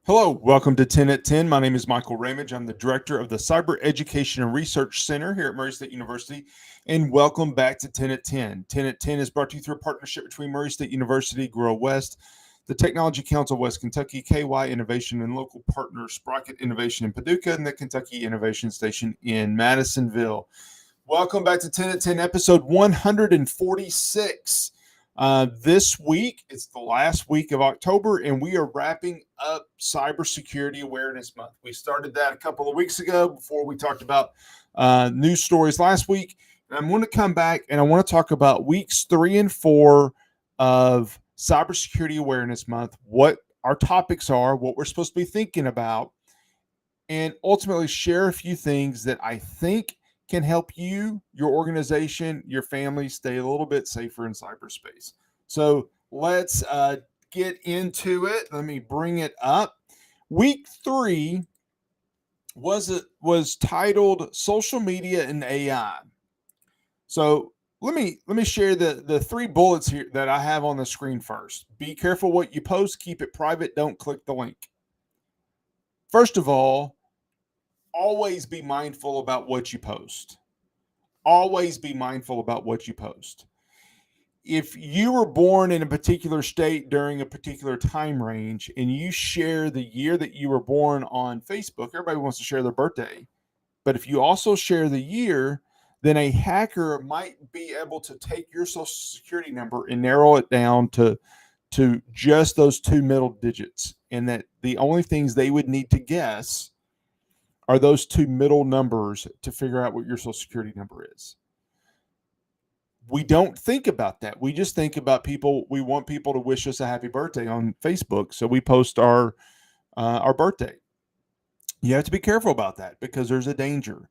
Hello, welcome to 10 at 10. My name is Michael Ramage. I'm the director of the Cyber Education and Research Center here at Murray State University. And welcome back to 10 at 10. 10 at 10 is brought to you through a partnership between Murray State University, Grow West, the Technology Council of West Kentucky, KY Innovation, and local partners Sprocket Innovation in Paducah and the Kentucky Innovation Station in Madisonville. Welcome back to 10 at 10, episode 146. This week, it's the last week of October, and we are wrapping up Cybersecurity Awareness Month. We started that a couple of weeks ago before we talked about news stories last week. And I'm going to come back and I want to talk about weeks 3 and 4 of Cybersecurity Awareness Month, what our topics are, what we're supposed to be thinking about, and ultimately share a few things that I think can help you, your organization, your family stay a little bit safer in cyberspace. So let's get into it. Let me bring it up. Week 3 was titled Social Media and AI. So let me share the 3 bullets here that I have on the screen first. Be careful what you post, keep it private, don't click the link. First of all, always be mindful about what you post. Always be mindful about what you post. If you were born in a particular state during a particular time range and you share the year that you were born on Facebook, everybody wants to share their birthday. But if you also share the year, then a hacker might be able to take your social security number and narrow it down to just those 2 middle digits. And that the only things they would need to guess are those 2 middle numbers to figure out what your social security number is. We don't think about that. We just think about people. We want people to wish us a happy birthday on Facebook, so we post our birthday. You have to be careful about that because there's a danger.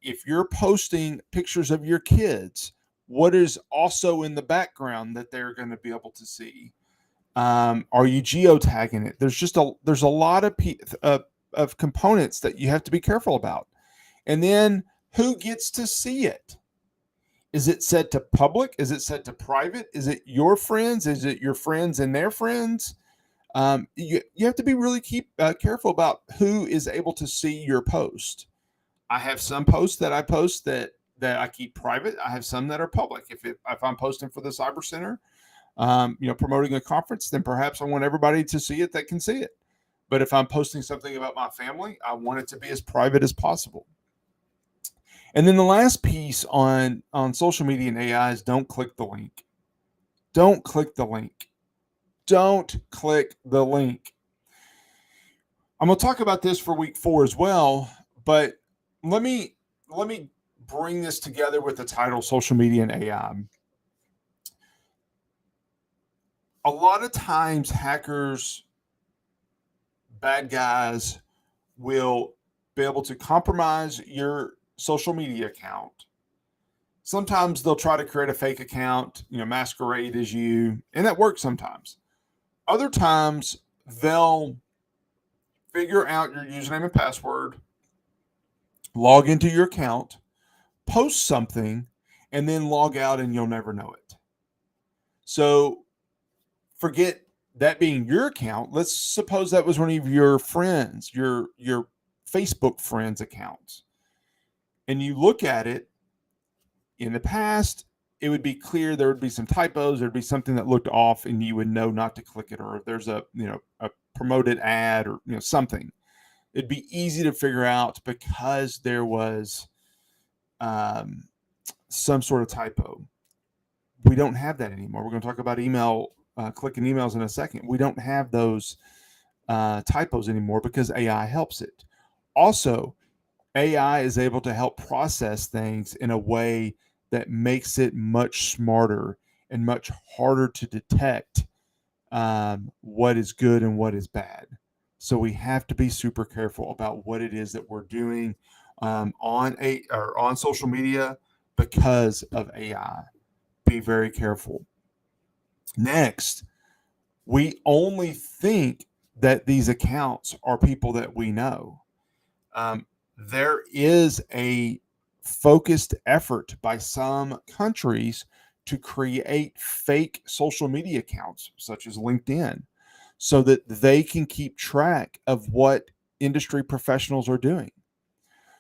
If you're posting pictures of your kids, what is also in the background that they're going to be able to see? Are you geotagging it? There's a lot of components that you have to be careful about. And then who gets to see it? Is it set to public? Is it set to private? Is it your friends? Is it your friends and their friends? You have to be really careful about who is able to see your post. I have some posts that I post that I keep private. I have some that are public. If I'm posting for the Cyber Center, promoting a conference, then perhaps I want everybody to see it that can see it. But if I'm posting something about my family, I want it to be as private as possible. And then the last piece on social media and AI is don't click the link. Don't click the link. Don't click the link. I'm going to talk about this for week 4 as well, but let me bring this together with the title Social Media and AI. A lot of times hackers, bad guys will be able to compromise your social media account. Sometimes they'll try to create a fake account, masquerade as you, and that works sometimes. Other times they'll figure out your username and password, log into your account, post something, and then log out and you'll never know it. So forget that being your account. Let's suppose that was one of your friends, your Facebook friends' accounts. And you look at it, in the past, it would be clear there would be some typos, there'd be something that looked off and you would know not to click it, or if there's a promoted ad or something. It'd be easy to figure out because there was some sort of typo. We don't have that anymore. We're going to talk about clicking emails in a second. We don't have those typos anymore because AI helps it. Also, AI is able to help process things in a way that makes it much smarter and much harder to detect what is good and what is bad. So we have to be super careful about what it is that we're doing on social media because of AI. Be very careful. Next, we only think that these accounts are people that we know. There is a focused effort by some countries to create fake social media accounts, such as LinkedIn. so that they can keep track of what industry professionals are doing.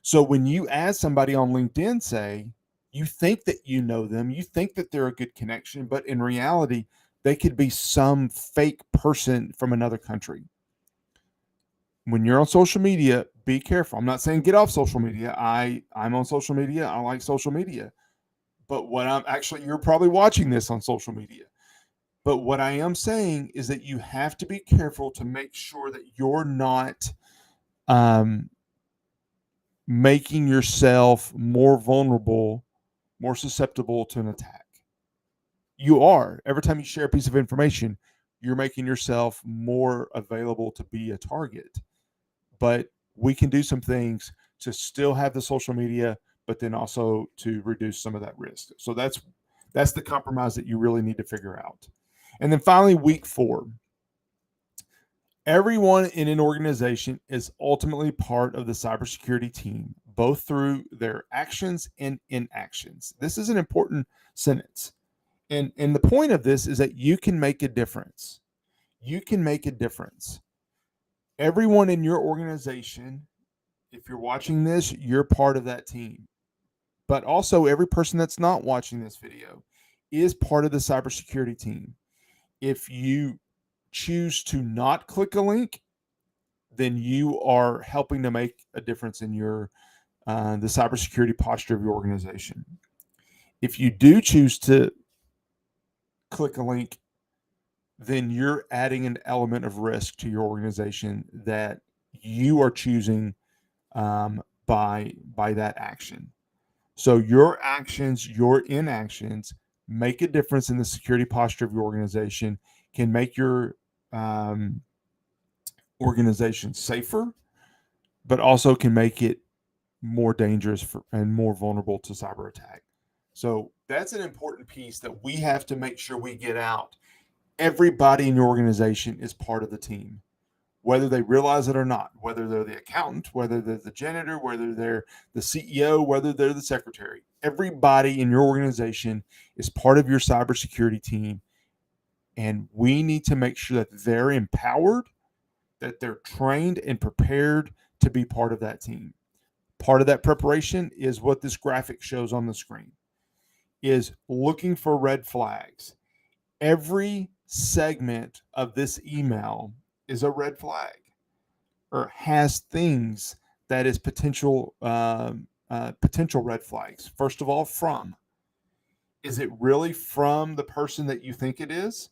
So when you add somebody on LinkedIn, say, you think that you know them, you think that they're a good connection, but in reality, they could be some fake person from another country. When you're on social media, be careful. I'm not saying get off social media. I'm on social media. I like social media. But what I'm actually, you're probably watching this on social media. But what I am saying is that you have to be careful to make sure that you're not making yourself more vulnerable, more susceptible to an attack. You are. Every time you share a piece of information, you're making yourself more available to be a target. But we can do some things to still have the social media, but then also to reduce some of that risk. So that's the compromise that you really need to figure out. And then finally, week 4. Everyone in an organization is ultimately part of the cybersecurity team, both through their actions and inactions. This is an important sentence. And the point of this is that you can make a difference. You can make a difference. Everyone in your organization, if you're watching this, you're part of that team. But also, every person that's not watching this video is part of the cybersecurity team. If you choose to not click a link, then you are helping to make a difference in your the cybersecurity posture of your organization. If you do choose to click a link, then you're adding an element of risk to your organization that you are choosing by that action. So your actions, your inactions make a difference in the security posture of your organization, can make your organization safer, but also can make it more dangerous and more vulnerable to cyber attack. So that's an important piece that we have to make sure we get out. Everybody in your organization is part of the team, whether they realize it or not, whether they're the accountant, whether they're the janitor, whether they're the CEO, whether they're the secretary. Everybody in your organization is part of your cybersecurity team. And we need to make sure that they're empowered, that they're trained and prepared to be part of that team. Part of that preparation is what this graphic shows on the screen, is looking for red flags. Every segment of this email is a red flag or has things that is potential red flags. First of all, is it really from the person that you think it is?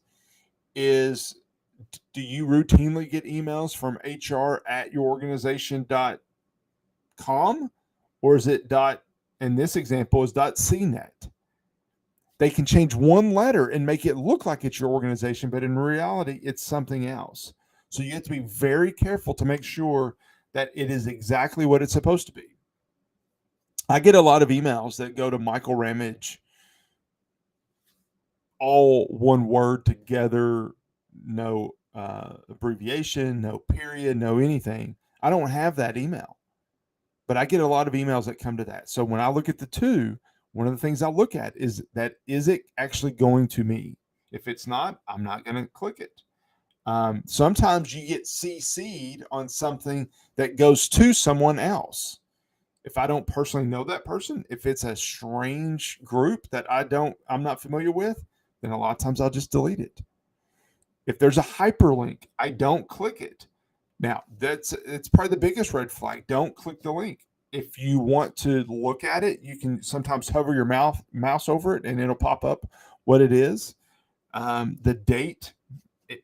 Do you routinely get emails from hr@yourorganization.com, or is it in this example is .cnet? They can change one letter and make it look like it's your organization, but in reality, it's something else. So you have to be very careful to make sure that it is exactly what it's supposed to be. I get a lot of emails that go to Michael Ramage, all one word together, no abbreviation, no period, no anything. I don't have that email, but I get a lot of emails that come to that. So when I look at the two, one of the things I look at is it actually going to me? If it's not, I'm not going to click it. Sometimes you get CC'd on something that goes to someone else. If I don't personally know that person, if it's a strange group that I'm not familiar with, then a lot of times I'll just delete it. If there's a hyperlink, I don't click it. Now, it's probably the biggest red flag. Don't click the link. If you want to look at it, you can sometimes hover your mouse over it and it'll pop up what it is. The date,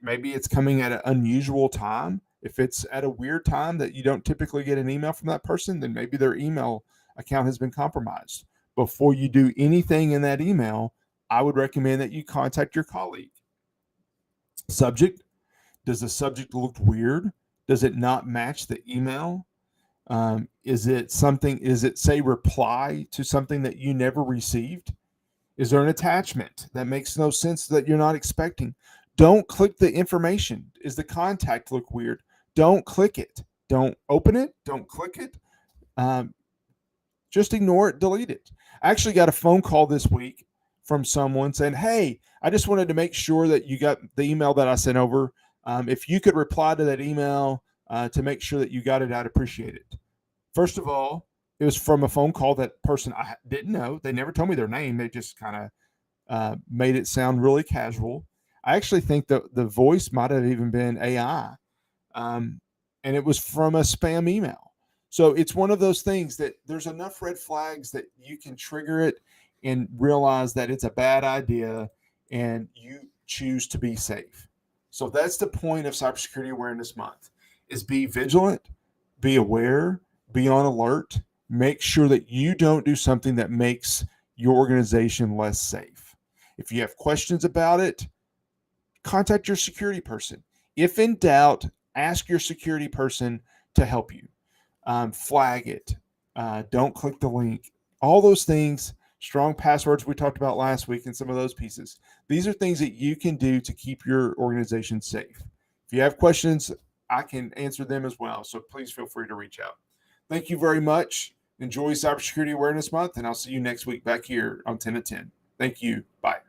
maybe it's coming at an unusual time. If it's at a weird time that you don't typically get an email from that person, then maybe their email account has been compromised. Before you do anything in that email, I would recommend that you contact your colleague. Subject, does the subject look weird? Does it not match the email? Is it say reply to something that you never received? Is there an attachment that makes no sense that you're not expecting? Don't click the information. Is the contact look weird? Don't click it. Don't open it. Don't click it. Just ignore it, delete it. I actually got a phone call this week from someone saying, hey, I just wanted to make sure that you got the email that I sent over. If you could reply to that email to make sure that you got it, I'd appreciate it. First of all, it was from a phone call that person I didn't know. They never told me their name. They just kind of made it sound really casual. I actually think the voice might have even been AI, and it was from a spam email. So it's one of those things that there's enough red flags that you can trigger it and realize that it's a bad idea, and you choose to be safe. So that's the point of Cybersecurity Awareness Month: is be vigilant, be aware, be on alert, make sure that you don't do something that makes your organization less safe. If you have questions about it, contact your security person. If in doubt, ask your security person to help you. Flag it. Don't click the link. All those things, strong passwords we talked about last week, and some of those pieces. These are things that you can do to keep your organization safe. If you have questions, I can answer them as well. So please feel free to reach out. Thank you very much. Enjoy Cybersecurity Awareness Month, and I'll see you next week back here on 10 to 10. Thank you. Bye.